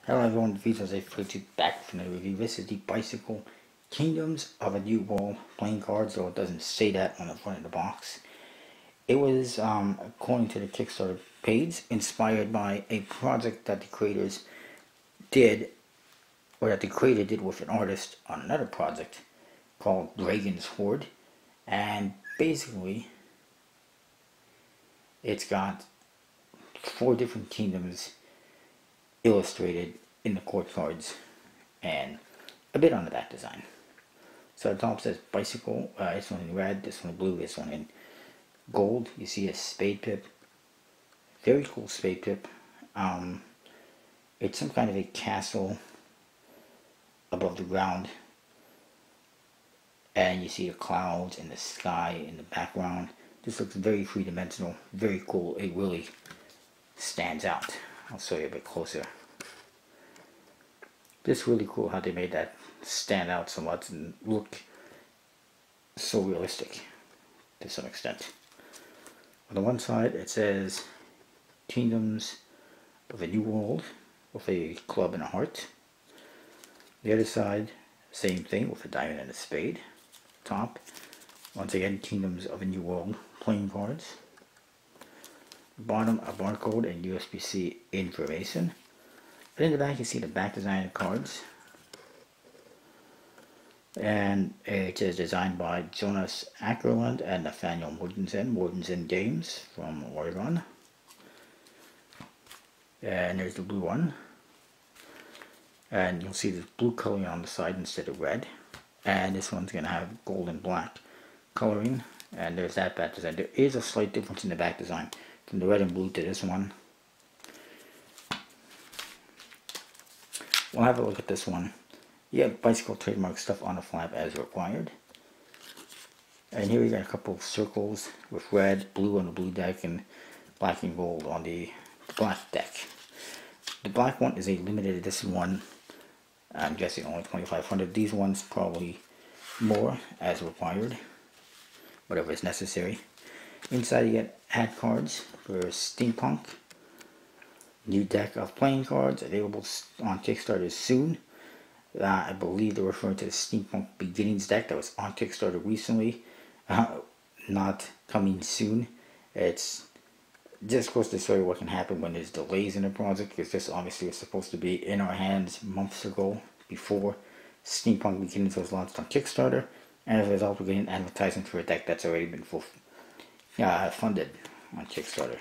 Hello everyone, Vito's a Fritzy back from the review. This is the Bicycle Kingdoms of a New World playing cards, though it doesn't say that on the front of the box. It was, according to the Kickstarter page, inspired by a project that the creators did, or that the creator did with an artist on another project called Dragon's Horde. And basically, it's got 4 different kingdoms illustrated in the court cards and a bit on the back design. So the top says bicycle, this one in red, this one in blue, this one in gold. You see a spade pip, very cool spade pip. It's some kind of a castle above the ground, and you see the clouds and the sky in the background. This looks very three-dimensional, very cool. It really stands out. I'll show you a bit closer. It's really cool how they made that stand out so much and look so realistic to some extent. On the one side it says Kingdoms of a New World with a club and a heart. The other side, same thing with a diamond and a spade. Top, once again, Kingdoms of a New World playing cards. Bottom, a barcode and USB-C information. But in the back you see the back design of cards. And it is designed by Jonas Ackerland and Nathaniel Mortensen, Mortensen Games from Oregon. And there's the blue one. And you'll see the blue coloring on the side instead of red. And this one's going to have gold and black coloring. And there's that back design. There is a slight difference in the back design from the red and blue to this one. We'll have a look at this one. Yeah, bicycle trademark stuff on the flap as required. And here we got a couple of circles with red, blue on the blue deck, and black and gold on the black deck. The black one is a limited edition one. I'm guessing only 2,500. These ones probably more as required, whatever is necessary. Inside you get ad cards for Steampunk. New deck of playing cards available on Kickstarter soon. I believe they're referring to the Steampunk Beginnings deck that was on Kickstarter recently. Not coming soon. It's just goes to show you what can happen when there's delays in a project, because this obviously was supposed to be in our hands months ago before Steampunk Beginnings was launched on Kickstarter, and as a result we're getting advertising for a deck that's already been funded on Kickstarter.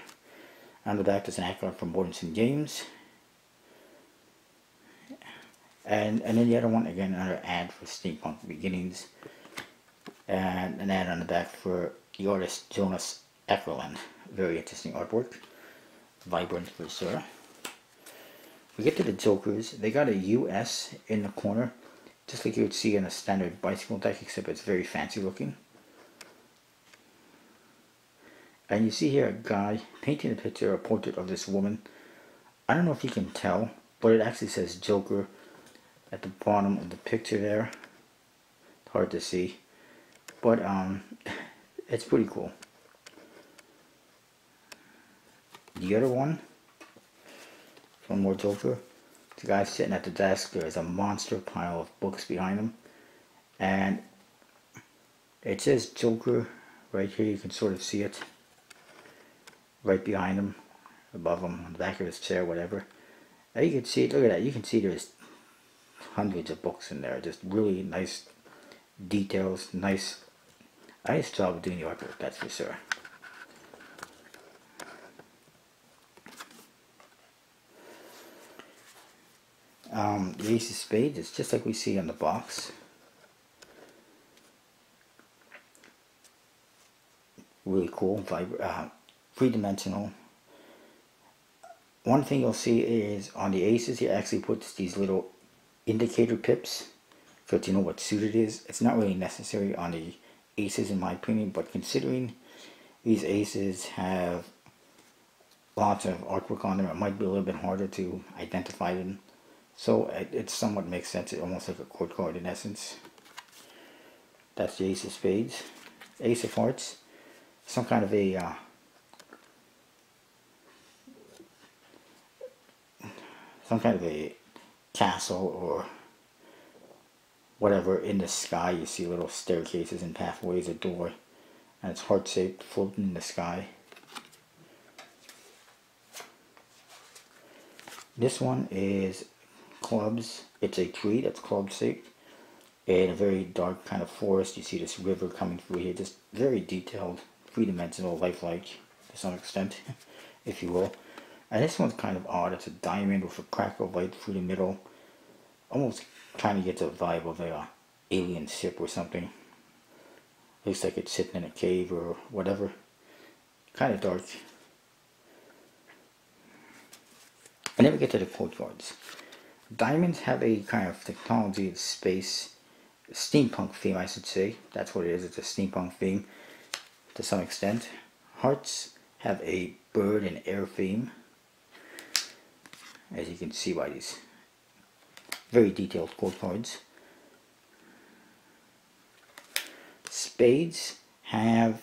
On the back there's an ad card from Mortensen Games. And then the other one, again, another ad for Steampunk Beginnings. And an ad on the back for the artist Jonas Ackerland. Very interesting artwork. Vibrant for sure. We get to the Jokers. They got a US in the corner, just like you would see in a standard bicycle deck, except it's very fancy looking. And you see here a guy painting a picture, a portrait of this woman. I don't know if you can tell, but it actually says Joker at the bottom of the picture there. It's hard to see, but it's pretty cool. The other one, one more Joker. The guy sitting at the desk. There's a monster pile of books behind him, and it says Joker right here. You can sort of see it right behind him, above him, on the back of his chair, whatever. Now you can see it. Look at that. You can see there's hundreds of books in there. Just really nice details. Nice job of doing the artwork, that's for sure. The Ace of Spades is just like we see on the box. Really cool, three-dimensional. One thing you'll see is on the aces, he actually puts these little indicator pips so that you know what suit it is. It's not really necessary on the aces in my opinion, but considering these aces have lots of artwork on them, it might be a little bit harder to identify them. So it somewhat makes sense. It's almost like a court card in essence. That's the Ace of Spades. Ace of Hearts, some kind of a castle or whatever in the sky. You see little staircases and pathways, a door, and it's heart-shaped, floating in the sky. This one is clubs. It's a tree that's club-shaped in a very dark kind of forest. You see this river coming through here, just very detailed, three-dimensional, lifelike to some extent, if you will. And this one's kind of odd. It's a diamond with a crack of light through the middle. Almost kind of gets a vibe of a alien ship or something. Looks like it's sitting in a cave or whatever. Kind of dark. And then we get to the quote cards. Diamonds have a kind of technology of space, steampunk theme, I should say. That's what it is. It's a steampunk theme to some extent. Hearts have a bird and air theme, as you can see by these very detailed quote cards. Spades have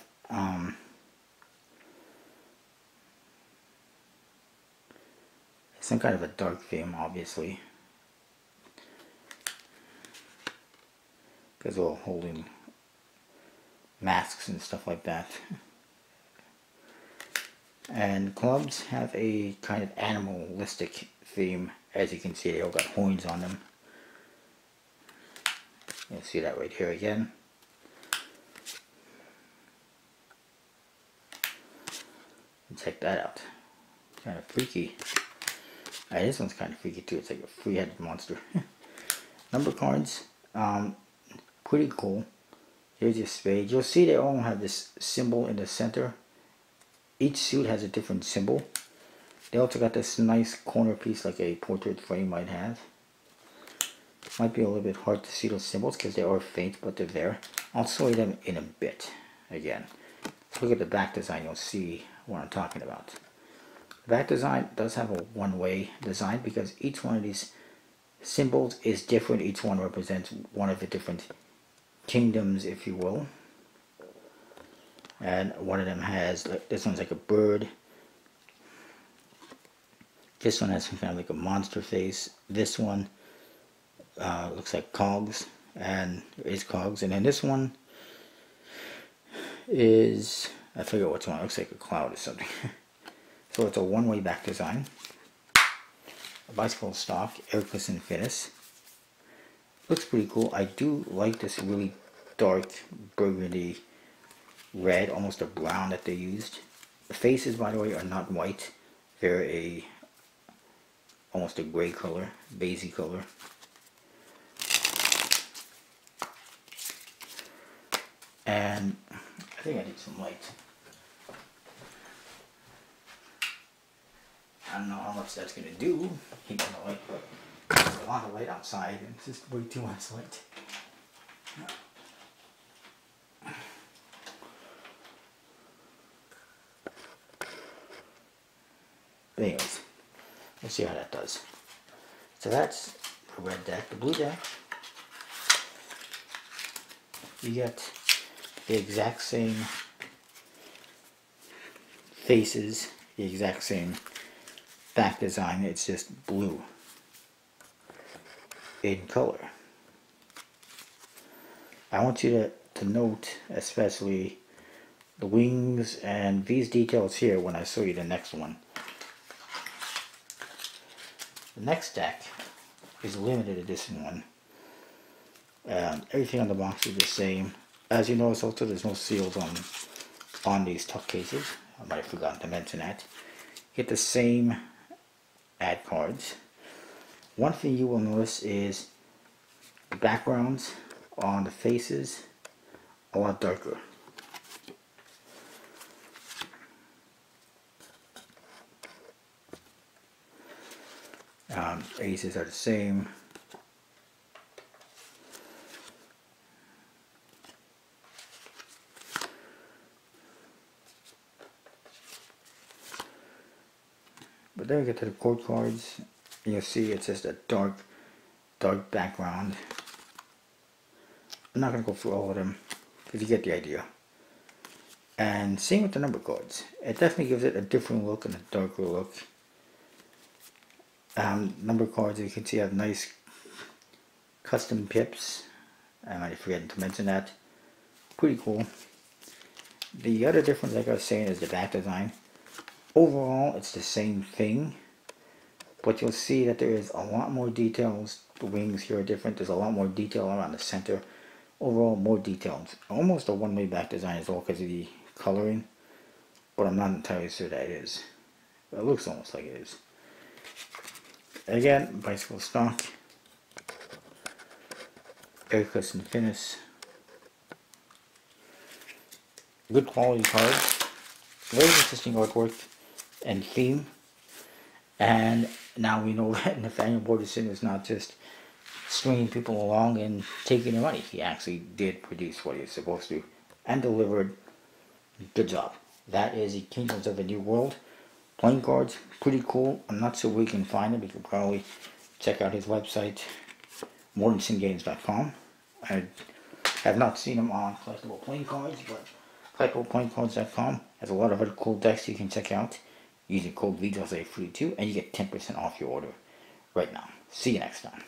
some kind of a dark theme, obviously, because they're all holding masks and stuff like that. And clubs have a kind of animalistic theme. As you can see, they all got horns on them. You'll see that right here again. And check that out. Kind of freaky. This one's kind of freaky too. It's like a three-headed monster. Number cards. Pretty cool. Here's your spade. You'll see they all have this symbol in the center. Each suit has a different symbol. They also got this nice corner piece like a portrait frame might have. Might be a little bit hard to see those symbols because they are faint, but they're there. I'll show you them in a bit again. Look at the back design, you'll see what I'm talking about. The back design does have a one-way design because each one of these symbols is different. Each one represents one of the different kingdoms, if you will. And one of them has, this one's like a bird. This one has some kind of like a monster face. This one looks like cogs, and there is cogs. And then this one is, I forget which one, it looks like a cloud or something. So it's a one-way back design. A bicycle stock, airless and finish. Looks pretty cool. I do like this really dark burgundy red, almost a brown that they used. The faces, by the way, are not white. They're almost a gray color, beigey color. And I think I need some light. I don't know how much that's going to do, heat on the light, but there's a lot of light outside and it's just way too much light. But anyways, let's see how that does. So that's the red deck. The blue deck, you get the exact same faces, the exact same back design, it's just blue in color. I want you to note especially the wings and these details here when I show you the next one. The next deck is a limited edition one. Everything on the box is the same. As you notice also, there's no seals on these tuck cases. I might have forgotten to mention that. Get the same ad cards. One thing you will notice is the backgrounds on the faces are a lot darker. Aces are the same. But then we get to the quote cards. You'll see it's just a dark background. I'm not going to go through all of them because you get the idea. And same with the number cards. It definitely gives it a different look and a darker look. Number cards, you can see have nice custom pips. I might have forgotten to mention that. Pretty cool. The other difference, like I was saying, is the back design. Overall, it's the same thing, but you'll see that there is a lot more details. The wings here are different. There's a lot more detail around the center. Overall, more details. Almost a one-way back design as well because of the coloring, but I'm not entirely sure that it is. It looks almost like it is. Again, bicycle stock, air cushion finish, good quality cards, very interesting artwork and theme, and now we know that Nathaniel Mortensen is not just stringing people along and taking their money. He actually did produce what he was supposed to and delivered. Good job. That is the Kingdoms of the New World. Playing cards, pretty cool. I'm not sure where you can find them. You can probably check out his website, mortensengames.com. I have not seen him on Collectible Playing Cards, but collectibleplayingcards.com has a lot of other cool decks you can check out using code VJOSA42, and you get 10% off your order right now. See you next time.